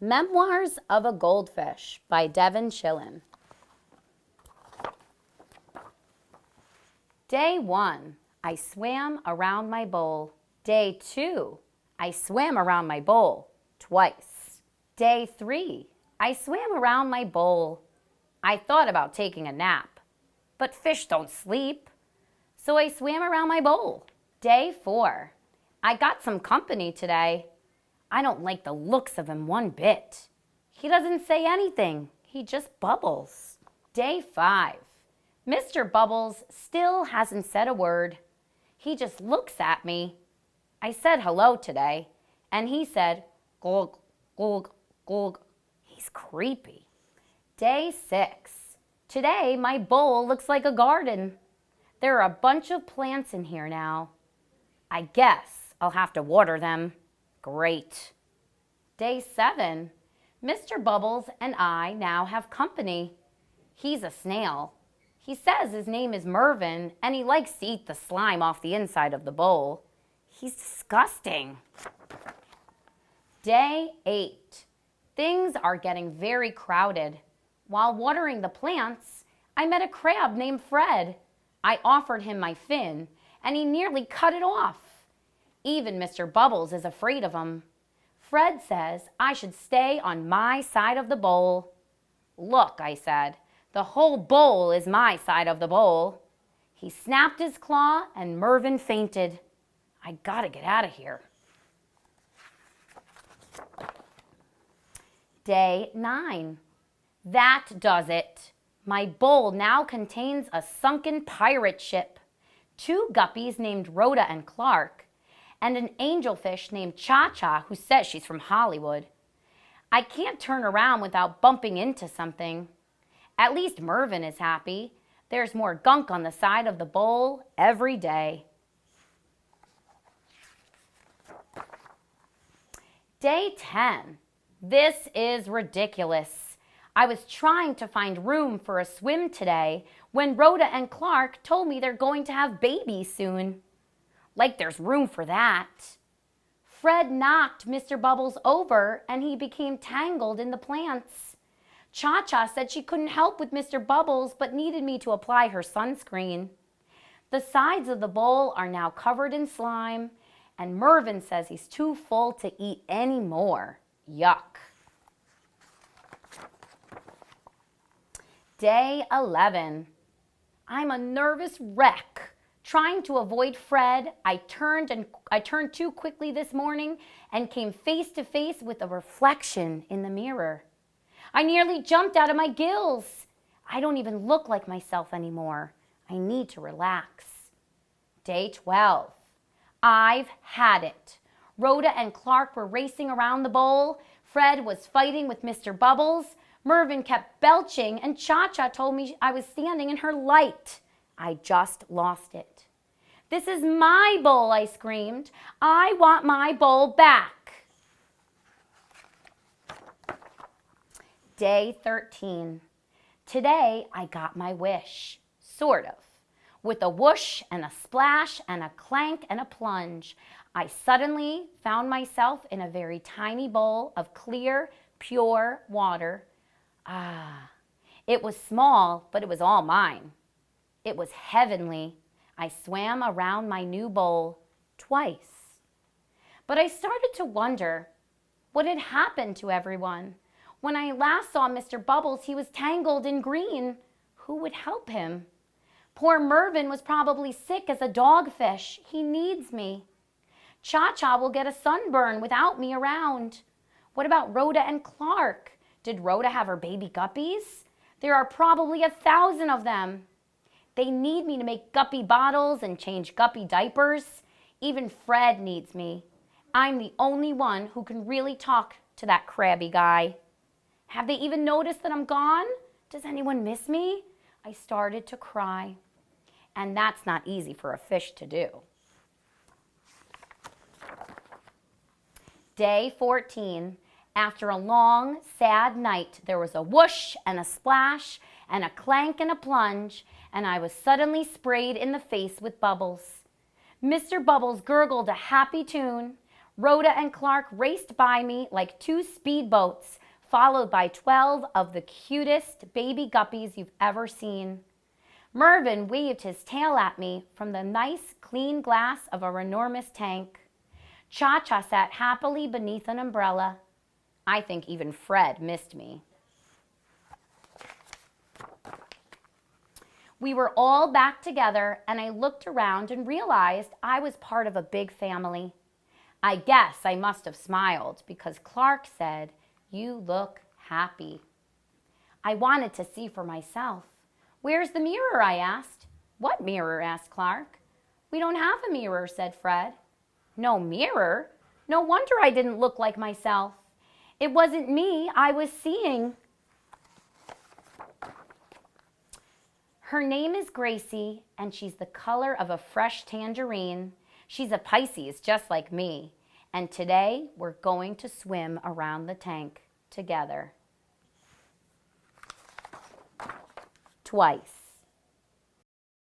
Memoirs of a Goldfish by Devin Chillen. Day 1, I swam around my bowl. Day 2, I swam around my bowl twice. Day 3, I swam around my bowl. I thought about taking a nap, but fish don't sleep, so I swam around my bowl. Day 4, I got some company today. I don't like the looks of him one bit. He doesn't say anything. He just bubbles. Day 5. Mr. Bubbles still hasn't said a word. He just looks at me. I said hello today, and he said, "Gulg, gulg, gulg." He's creepy. Day 6. Today, my bowl looks like a garden. There are a bunch of plants in here now. I guess I'll have to water them. Great. Day 7. Mr. Bubbles and I now have company. He's a snail. He says his name is Mervin, and he likes to eat the slime off the inside of the bowl. He's disgusting. Day 8. Things are getting very crowded. While watering the plants, I met a crab named Fred. I offered him my fin, and he nearly cut it off. Even Mr. Bubbles is afraid of him. Fred says I should stay on my side of the bowl. Look, I said, the whole bowl is my side of the bowl. He snapped his claw and Mervin fainted. I gotta get out of here. Day 9. That does it. My bowl now contains a sunken pirate ship, 2 guppies named Rhoda and Clark, and an angelfish named Cha-Cha who says she's from Hollywood. I can't turn around without bumping into something. At least Mervin is happy. There's more gunk on the side of the bowl every day. Day 10. This is ridiculous. I was trying to find room for a swim today when Rhoda and Clark told me they're going to have babies soon. Like there's room for that. Fred knocked Mr. Bubbles over and he became tangled in the plants. Cha-Cha said she couldn't help with Mr. Bubbles but needed me to apply her sunscreen. The sides of the bowl are now covered in slime, and Mervin says he's too full to eat any more. Yuck. Day 11. I'm a nervous wreck. Trying to avoid Fred, I turned too quickly this morning and came face to face with a reflection in the mirror. I nearly jumped out of my gills. I don't even look like myself anymore. I need to relax. Day 12. I've had it. Rhoda and Clark were racing around the bowl. Fred was fighting with Mr. Bubbles. Mervin kept belching, and Cha-Cha told me I was standing in her light. I just lost it. This is my bowl, I screamed. I want my bowl back. Day 13. Today I got my wish, sort of. With a whoosh and a splash and a clank and a plunge, I suddenly found myself in a very tiny bowl of clear, pure water. It was small, but it was all mine. It was heavenly. I swam around my new bowl twice. But I started to wonder what had happened to everyone. When I last saw Mr. Bubbles, he was tangled in green. Who would help him? Poor Mervin was probably sick as a dogfish. He needs me. Cha-Cha will get a sunburn without me around. What about Rhoda and Clark? Did Rhoda have her baby guppies? There are probably 1,000 of them. They need me to make guppy bottles and change guppy diapers. Even Fred needs me. I'm the only one who can really talk to that crabby guy. Have they even noticed that I'm gone? Does anyone miss me? I started to cry. And that's not easy for a fish to do. Day 14. After a long, sad night, there was a whoosh and a splash and a clank and a plunge, and I was suddenly sprayed in the face with bubbles. Mr. Bubbles gurgled a happy tune. Rhoda and Clark raced by me like two speedboats, followed by 12 of the cutest baby guppies you've ever seen. Mervyn waved his tail at me from the nice, clean glass of our enormous tank. Cha-Cha sat happily beneath an umbrella. I think even Fred missed me. We were all back together, and I looked around and realized I was part of a big family. I guess I must have smiled because Clark said, "You look happy." I wanted to see for myself. "Where's the mirror?" I asked. "What mirror?" asked Clark. "We don't have a mirror," said Fred. "No mirror? No wonder I didn't look like myself. It wasn't me I was seeing." "Her name is Gracie, and she's the color of a fresh tangerine. She's a Pisces, just like me. And today we're going to swim around the tank together." Twice.